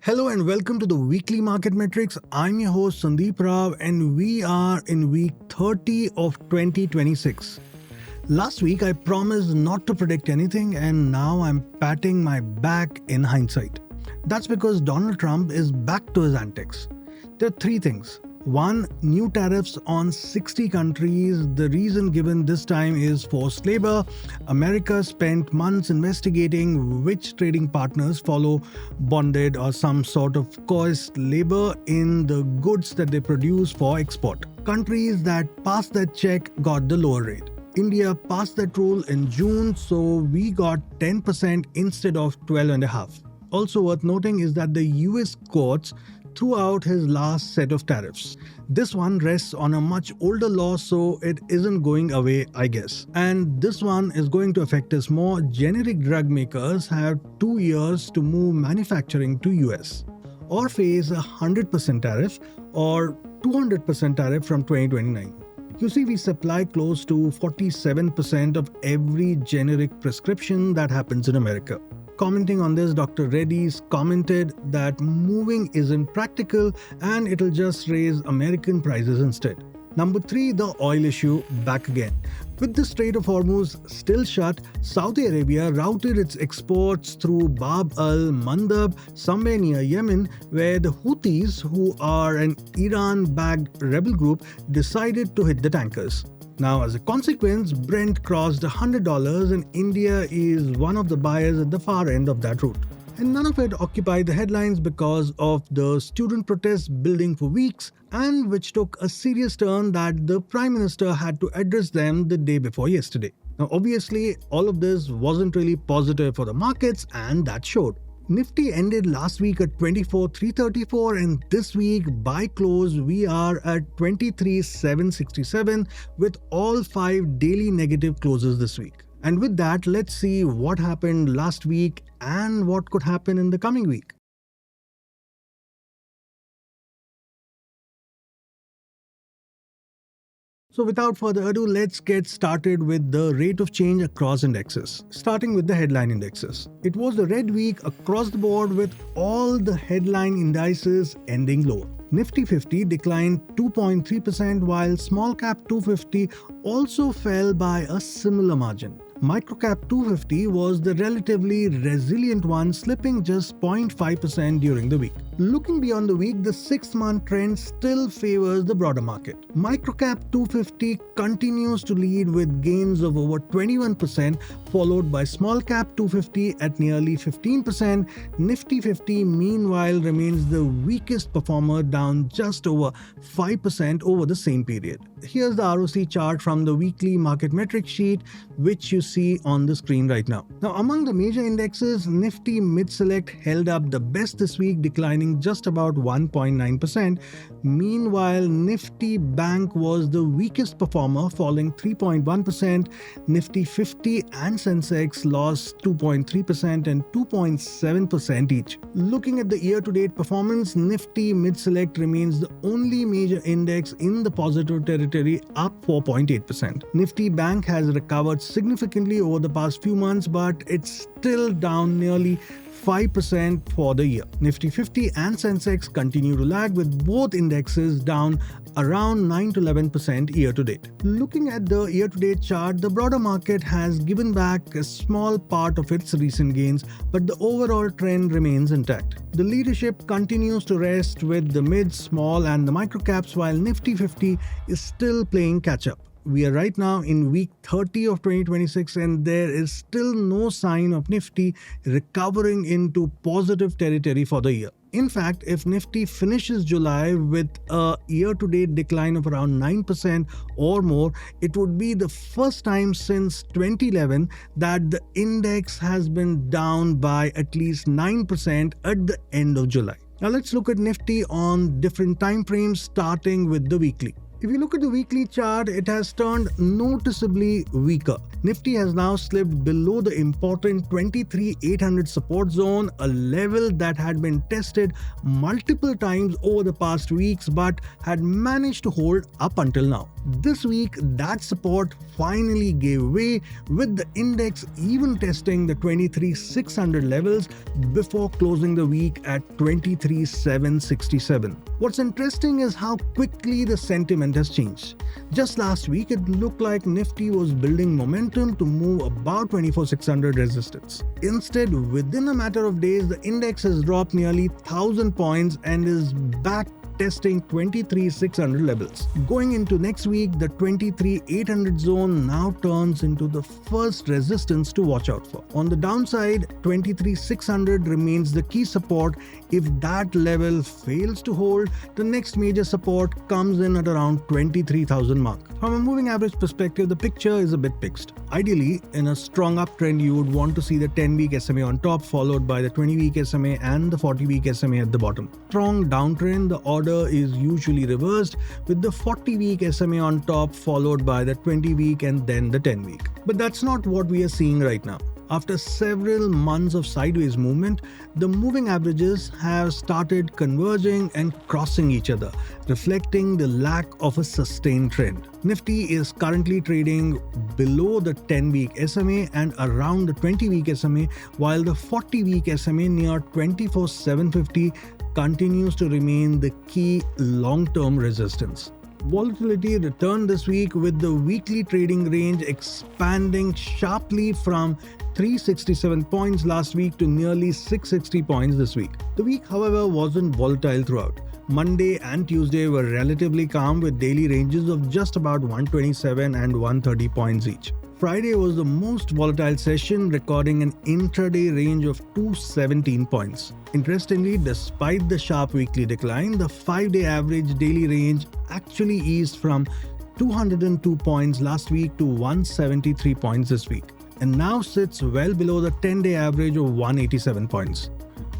Hello and welcome to the weekly market metrics. I'm your host Sandeep Rao and we are in week 30 of 2026. Last week I promised not to predict anything and now I'm patting my back in hindsight. That's because Donald Trump is back to his antics. There are three things. One, new tariffs on 60 countries. The reason given this time is forced labor. America spent months investigating which trading partners follow bonded or some sort of coerced labor in the goods that they produce for export. Countries that passed that check got the lower rate. India passed that rule in June, so we got 10% instead of 12.5%. Also worth noting is that the US courts threw out his last set of tariffs. This one rests on a much older law, so it isn't going away, I guess. And this one is going to affect us more. Generic drug makers have 2 years to move manufacturing to US or face a 100% tariff or 200% tariff from 2029. You see, we supply close to 47% of every generic prescription that happens in America. Commenting on this, Dr. Reddy's commented that moving isn't practical and it'll just raise American prices instead. Number 3, the oil issue back again. With the Strait of Hormuz still shut, Saudi Arabia routed its exports through Bab al-Mandab, somewhere near Yemen, where the Houthis, who are an Iran-backed rebel group, decided to hit the tankers. Now, as a consequence, Brent crossed $100 and India is one of the buyers at the far end of that route. And none of it occupied the headlines because of the student protests building for weeks and which took a serious turn that the Prime Minister had to address them the day before yesterday. Now, obviously, all of this wasn't really positive for the markets and that showed. Nifty ended last week at 24,334 and this week by close we are at 23,767 with all 5 daily negative closes this week. And with that, let's see what happened last week and what could happen in the coming week. So without further ado, let's get started with the rate of change across indexes. Starting with the headline indexes. It was a red week across the board with all the headline indices ending lower. Nifty 50 declined 2.3% while small cap 250 also fell by a similar margin. Microcap 250 was the relatively resilient one, slipping just 0.5% during the week. Looking beyond the week, the 6-month trend still favors the broader market. Microcap 250 continues to lead with gains of over 21%, followed by small cap 250 at nearly 15%. Nifty 50 meanwhile remains the weakest performer, down just over 5% over the same period. Here's the ROC chart from the weekly market metrics sheet, which you see on the screen right now. Now, among the major indexes, Nifty Mid Select held up the best this week, declining just about 1.9%. Meanwhile, Nifty Bank was the weakest performer, falling 3.1%. Nifty 50 and Sensex lost 2.3% and 2.7% each. Looking at the year-to-date performance, Nifty Mid Select remains the only major index in the positive territory, up 4.8%. Nifty Bank has recovered significantly over the past few months, but it's still down nearly 5% for the year. Nifty 50 and Sensex continue to lag, with both indexes down around 9 to 11% year to date. Looking at the year to date chart, the broader market has given back a small part of its recent gains, but the overall trend remains intact. The leadership continues to rest with the mid, small and the micro caps, while Nifty 50 is still playing catch up. We are right now in week 30 of 2026 and there is still no sign of Nifty recovering into positive territory for the year. In fact, if Nifty finishes July with a year-to-date decline of around 9% or more, it would be the first time since 2011 that the index has been down by at least 9% at the end of July. Now let's look at Nifty on different time frames, starting with the weekly. If you look at the weekly chart, it has turned noticeably weaker. Nifty has now slipped below the important 23,800 support zone, a level that had been tested multiple times over the past weeks but had managed to hold up until now. This week, that support finally gave way, with the index even testing the 23,600 levels before closing the week at 23,767. What's interesting is how quickly the sentiment has changed. Just last week, it looked like Nifty was building momentum to move above 24,600 resistance. Instead, within a matter of days, the index has dropped nearly 1,000 points and is back testing 23,600 levels. Going into next week, the 23,800 zone now turns into the first resistance to watch out for. On the downside, 23,600 remains the key support. If that level fails to hold, the next major support comes in at around 23,000 mark. From a moving average perspective, the picture is a bit mixed. Ideally, in a strong uptrend, you would want to see the 10-week SMA on top, followed by the 20-week SMA and the 40-week SMA at the bottom. Strong downtrend, the order is usually reversed, with the 40-week SMA on top, followed by the 20-week and then the 10-week. But that's not what we are seeing right now. After several months of sideways movement, the moving averages have started converging and crossing each other, reflecting the lack of a sustained trend. Nifty is currently trading below the 10-week SMA and around the 20-week SMA, while the 40-week SMA near 24,750 continues to remain the key long-term resistance. Volatility returned this week, with the weekly trading range expanding sharply from 367 points last week to nearly 660 points this week. The week, however, wasn't volatile throughout. Monday and Tuesday were relatively calm, with daily ranges of just about 127 and 130 points each. Friday was the most volatile session, recording an intraday range of 217 points. Interestingly, despite the sharp weekly decline, the 5-day average daily range actually eased from 202 points last week to 173 points this week, and now sits well below the 10-day average of 187 points.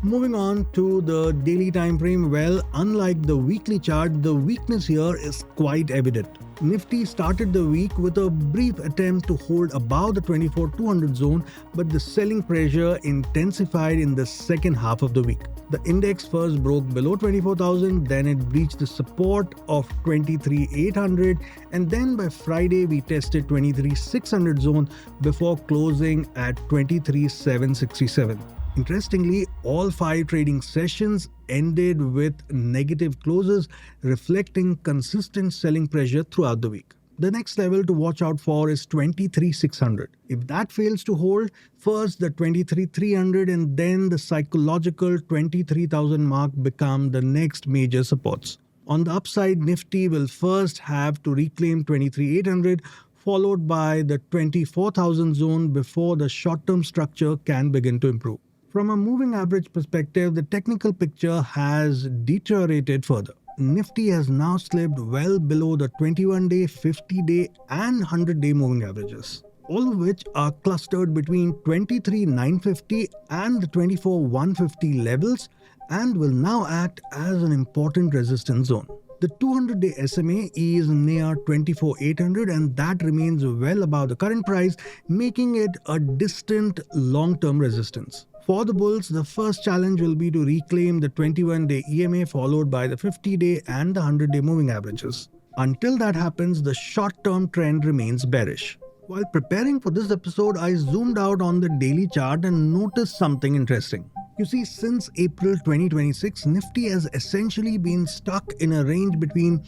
Moving on to the daily time frame, well, unlike the weekly chart, the weakness here is quite evident. Nifty started the week with a brief attempt to hold above the 24,200 zone, but the selling pressure intensified in the second half of the week. The index first broke below 24,000, then it breached the support of 23,800, and then by Friday we tested 23,600 zone before closing at 23,767. Interestingly, all 5 trading sessions ended with negative closes, reflecting consistent selling pressure throughout the week. The next level to watch out for is 23,600. If that fails to hold, first the 23,300 and then the psychological 23,000 mark become the next major supports. On the upside, Nifty will first have to reclaim 23,800, followed by the 24,000 zone before the short-term structure can begin to improve. From a moving average perspective, the technical picture has deteriorated further. Nifty has now slipped well below the 21-day, 50-day and 100-day moving averages, all of which are clustered between 23,950 and the 24,150 levels and will now act as an important resistance zone. The 200-day SMA is near 24,800 and that remains well above the current price, making it a distant long-term resistance. For the bulls, the first challenge will be to reclaim the 21-day EMA, followed by the 50-day and the 100-day moving averages. Until that happens, the short-term trend remains bearish. While preparing for this episode, I zoomed out on the daily chart and noticed something interesting. You see, since April 2026, Nifty has essentially been stuck in a range between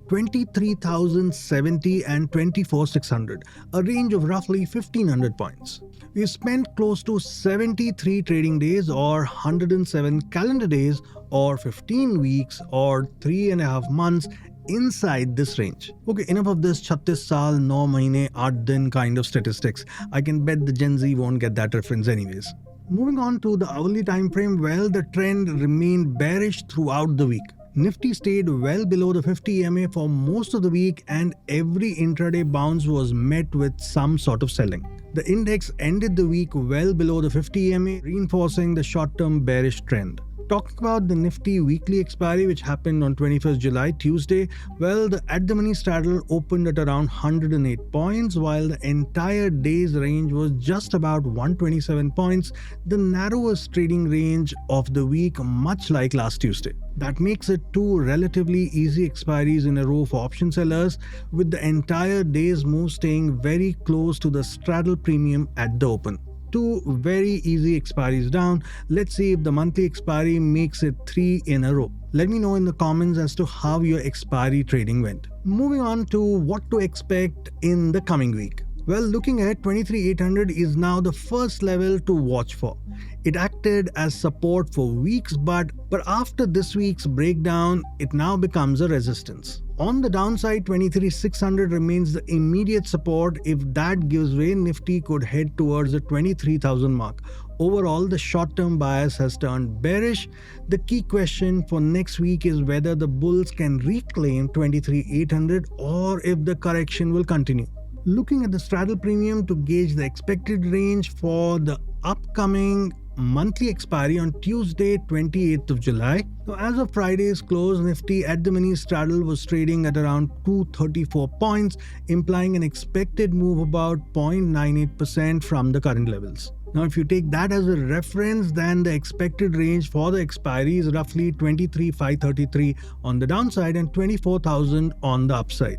23,070 and 24,600, a range of roughly 1,500 points. We've spent close to 73 trading days or 107 calendar days or 15 weeks or 3.5 months inside this range. Okay, enough of this 36 saal, 9 mahine, 8 din kind of statistics. I can bet the Gen Z won't get that reference anyways. Moving on to the hourly time frame, well, the trend remained bearish throughout the week. Nifty stayed well below the 50 EMA for most of the week and every intraday bounce was met with some sort of selling. The index ended the week well below the 50 EMA, reinforcing the short-term bearish trend. Talking about the Nifty weekly expiry, which happened on 21st July, Tuesday, well, the at-the-money straddle opened at around 108 points, while the entire day's range was just about 127 points, the narrowest trading range of the week, much like last Tuesday. That makes it two relatively easy expiries in a row for option sellers, with the entire day's move staying very close to the straddle premium at the open. Two very easy expiries down. Let's see if the monthly expiry makes it 3 in a row. Let me know in the comments as to how your expiry trading went. Moving on to what to expect in the coming week. Well, looking at 23,800 is now the first level to watch for. It acted as support for weeks, but after this week's breakdown, it now becomes a resistance. On the downside, 23,600 remains the immediate support. If that gives way, Nifty could head towards the 23,000 mark. Overall, the short-term bias has turned bearish. The key question for next week is whether the bulls can reclaim 23,800 or if the correction will continue. Looking at the straddle premium to gauge the expected range for the upcoming monthly expiry on Tuesday, 28th of July. So as of Friday's close, Nifty at the mini straddle was trading at around 234 points, implying an expected move about 0.98% from the current levels. Now, if you take that as a reference, then the expected range for the expiry is roughly 23,533 on the downside and 24,000 on the upside.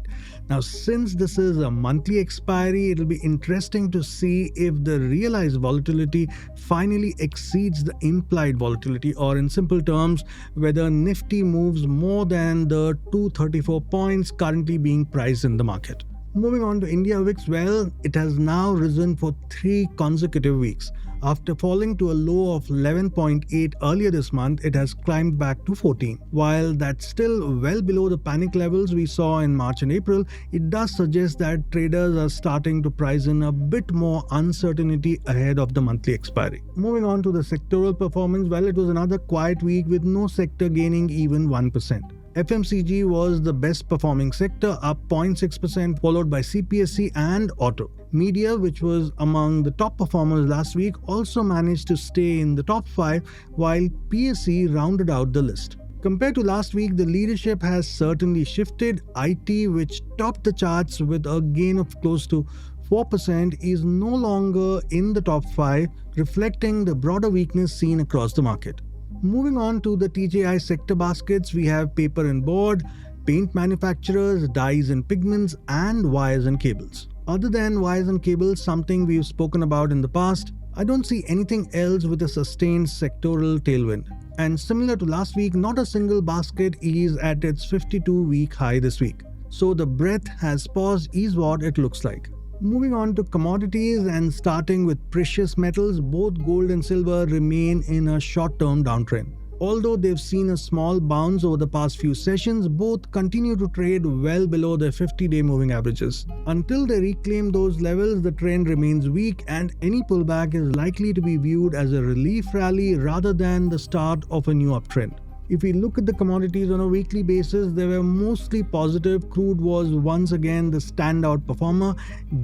Now, since this is a monthly expiry, it will be interesting to see if the realized volatility finally exceeds the implied volatility, or in simple terms, whether Nifty moves more than the 234 points currently being priced in the market. Moving on to India VIX, well, it has now risen for 3 consecutive weeks. After falling to a low of 11.8 earlier this month, it has climbed back to 14. While that's still well below the panic levels we saw in March and April, it does suggest that traders are starting to price in a bit more uncertainty ahead of the monthly expiry. Moving on to the sectoral performance, well, it was another quiet week with no sector gaining even 1%. FMCG was the best performing sector, up 0.6%, followed by CPSC and auto. Media, which was among the top performers last week, also managed to stay in the top 5, while PSC rounded out the list. Compared to last week, the leadership has certainly shifted. IT, which topped the charts with a gain of close to 4%, is no longer in the top 5, reflecting the broader weakness seen across the market. Moving on to the TJI sector baskets, we have paper and board, paint manufacturers, dyes and pigments, and wires and cables. Other than wires and cables, something we've spoken about in the past, I don't see anything else with a sustained sectoral tailwind. And similar to last week, not a single basket is at its 52-week high this week. So the breath has paused is what it looks like. Moving on to commodities and starting with precious metals, both gold and silver remain in a short-term downtrend. Although they've seen a small bounce over the past few sessions, both continue to trade well below their 50-day moving averages. Until they reclaim those levels, the trend remains weak, and any pullback is likely to be viewed as a relief rally rather than the start of a new uptrend. If we look at the commodities on a weekly basis, they were mostly positive. Crude was once again the standout performer,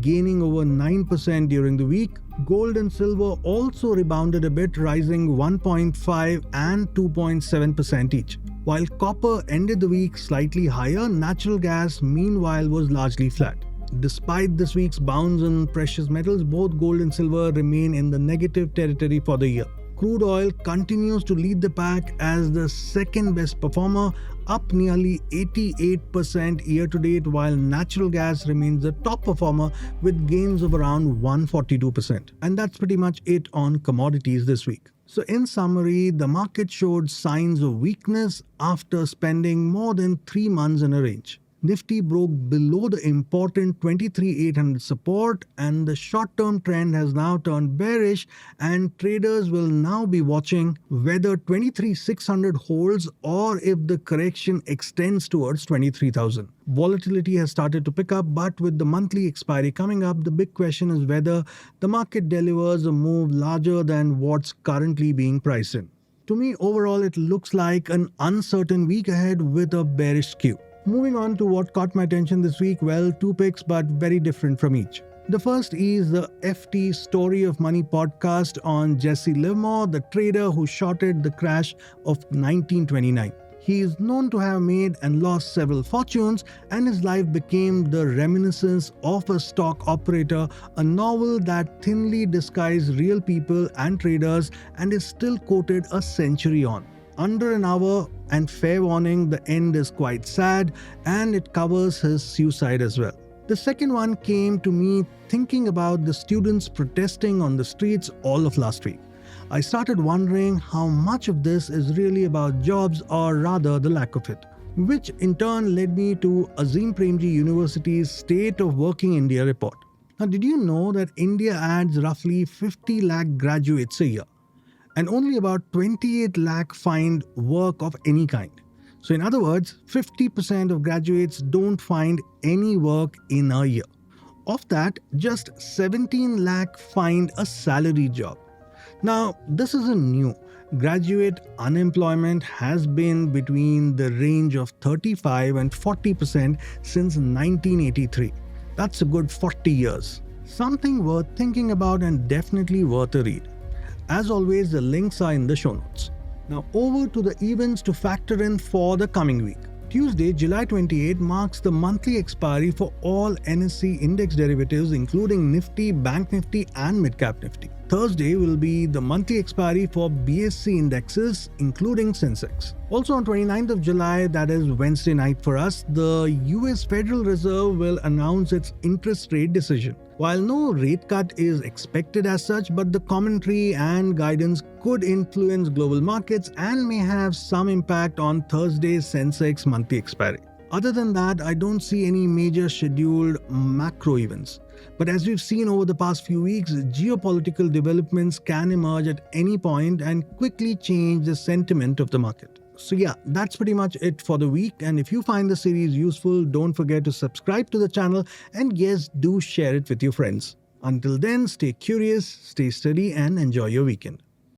gaining over 9% during the week. Gold and silver also rebounded a bit, rising 1.5 and 2.7% each. While copper ended the week slightly higher, natural gas meanwhile was largely flat. Despite this week's bounce in precious metals, both gold and silver remain in the negative territory for the year. Crude oil continues to lead the pack as the second best performer, up nearly 88% year to date, while natural gas remains the top performer with gains of around 142%. And that's pretty much it on commodities this week. So in summary, the market showed signs of weakness after spending more than 3 months in a range. Nifty broke below the important 23,800 support, and the short-term trend has now turned bearish, and traders will now be watching whether 23,600 holds or if the correction extends towards 23,000. Volatility has started to pick up, but with the monthly expiry coming up, the big question is whether the market delivers a move larger than what's currently being priced in. To me, overall, it looks like an uncertain week ahead with a bearish skew. Moving on to what caught my attention this week, well, 2 picks but very different from each. The first is the FT Story of Money podcast on Jesse Livermore, the trader who shorted the crash of 1929. He is known to have made and lost several fortunes, and his life became the reminiscence of a stock operator, a novel that thinly disguised real people and traders and is still quoted a century on. Under an hour, and fair warning, the end is quite sad, and it covers his suicide as well. The second one came to me thinking about the students protesting on the streets all of last week. I started wondering how much of this is really about jobs, or rather the lack of it, which in turn led me to Azim Premji University's State of Working India report. Now, did you know that India adds roughly 50 lakh graduates a year, and only about 28 lakh find work of any kind? So in other words, 50% of graduates don't find any work in a year. Of that, just 17 lakh find a salary job. Now, this isn't new. Graduate unemployment has been between the range of 35 and 40% since 1983. That's a good 40 years. Something worth thinking about and definitely worth a read. As always, the links are in the show notes. Now over to the events to factor in for the coming week. Tuesday, July 28 marks the monthly expiry for all NSE index derivatives including Nifty, Bank Nifty and Midcap Nifty. Thursday will be the monthly expiry for BSE indexes including Sensex. Also on 29th of July, that is Wednesday night for us, the US Federal Reserve will announce its interest rate decision. While no rate cut is expected as such, but the commentary and guidance could influence global markets and may have some impact on Thursday's Sensex monthly expiry. Other than that, I don't see any major scheduled macro events. But as we've seen over the past few weeks, geopolitical developments can emerge at any point and quickly change the sentiment of the market. So yeah, that's pretty much it for the week. And if you find the series useful, don't forget to subscribe to the channel and yes, do share it with your friends. Until then, stay curious, stay steady and enjoy your weekend.